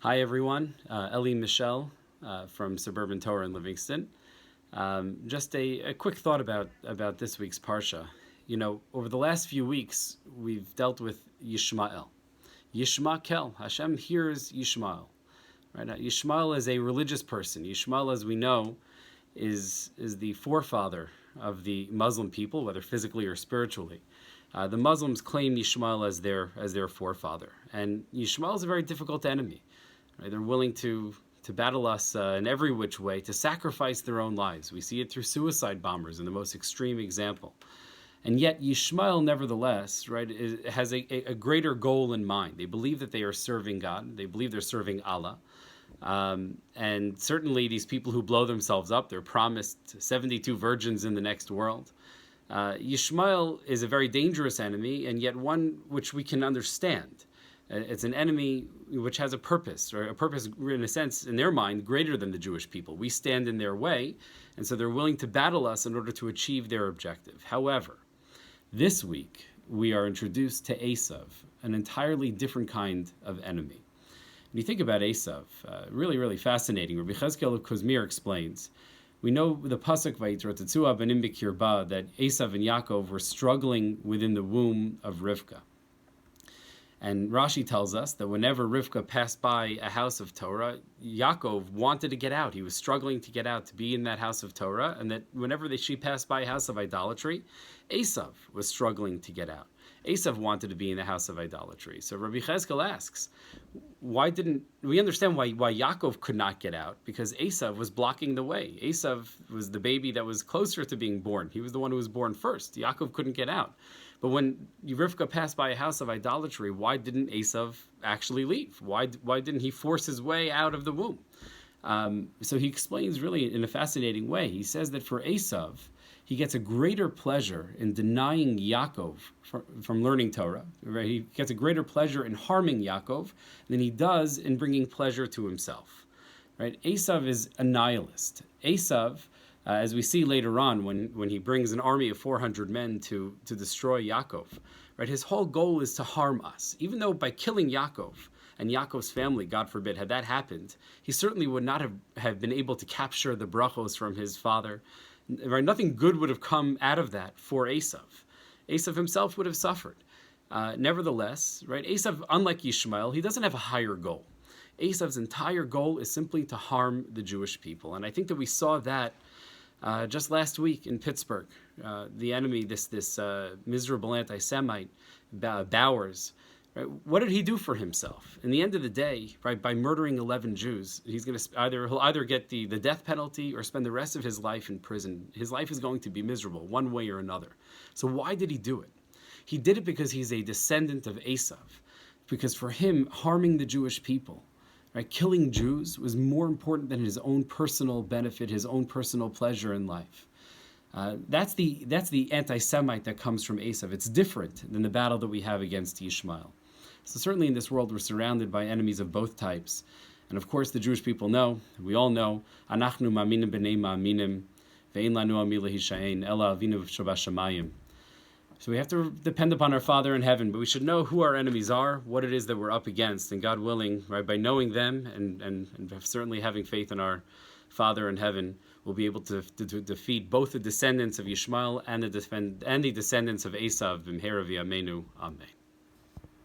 Hi everyone, Elie Mischel from Suburban Torah in Livingston. Just a quick thought about this week's Parsha. You know, over the last few weeks, we've dealt with Yishmael. Yishmael, Hashem hears Yishmael. Right? Yishmael is a religious person. Yishmael, as we know, is the forefather of the Muslim people, whether physically or spiritually. The Muslims claim Yishmael as their forefather, and Yishmael is a very difficult enemy. Right? They're willing to battle us in every which way, to sacrifice their own lives. We see it through suicide bombers in the most extreme example. And yet Yishmael, nevertheless, right, has a greater goal in mind. They believe that they are serving God. They believe they're serving Allah. And certainly these people who blow themselves up, they're promised 72 virgins in the next world. Yishmael is a very dangerous enemy, and yet one which we can understand. It's an enemy which has a purpose, or a purpose, in a sense, in their mind, greater than the Jewish people. We stand in their way, and so they're willing to battle us in order to achieve their objective. However, this week, we are introduced to Esav, an entirely different kind of enemy. When you think about Esav, really, really fascinating. Rabbi Chezkel of Kuzmir explains, we know the pasuk Vayitro Tetzua Banim B'Kirba that Esav and Yaakov were struggling within the womb of Rivka. And Rashi tells us that whenever Rivka passed by a house of Torah, Yaakov wanted to get out. He was struggling to get out, to be in that house of Torah, and that whenever she passed by a house of idolatry, Esav was struggling to get out. Esav wanted to be in the house of idolatry. So Rabbi Chezkel asks, why didn't we understand why Yaakov could not get out? Because Esav was blocking the way. Esav was the baby that was closer to being born. He was the one who was born first. Yaakov couldn't get out. But when Rivka passed by a house of idolatry, why didn't Esav actually leave? Why didn't he force his way out of the womb? So he explains really in a fascinating way. He says that for Esav, he gets a greater pleasure in denying Yaakov from learning Torah. Right? He gets a greater pleasure in harming Yaakov than he does in bringing pleasure to himself. Right? Esav is a nihilist. Esav, as we see later on when he brings an army of 400 men to destroy Yaakov, right? His whole goal is to harm us. Even though by killing Yaakov and Yaakov's family, God forbid, had that happened, he certainly would not have been able to capture the brachos from his father. Right? Nothing good would have come out of that for Esav. Esav himself would have suffered. Nevertheless, right? Esav, unlike Yishmael, he doesn't have a higher goal. Esav's entire goal is simply to harm the Jewish people. And I think that we saw that just last week in Pittsburgh. The enemy, this miserable anti-Semite, Bowers, right? What did he do for himself? In the end of the day, right, by murdering 11 Jews, he'll either get the death penalty or spend the rest of his life in prison. His life is going to be miserable one way or another. So why did he do it? He did it because he's a descendant of Esav. Because for him, harming the Jewish people, right, killing Jews was more important than his own personal benefit, his own personal pleasure in life. That's the anti-Semite that comes from Esav. It's different than the battle that we have against Yishmael. So certainly in this world we're surrounded by enemies of both types. And of course the Jewish people know, we all know, Anachnu ma'aminim b'nei ma'aminim, ve'ein lanu ami lehishayin, ela avinu shebashamayim. So we have to depend upon our Father in heaven, but we should know who our enemies are, what it is that we're up against, and God willing, right, by knowing them and certainly having faith in our Father in heaven, we'll be able to defeat both the descendants of Yishmael and the descendants of Esav, b'mhera v'yameinu. Amen.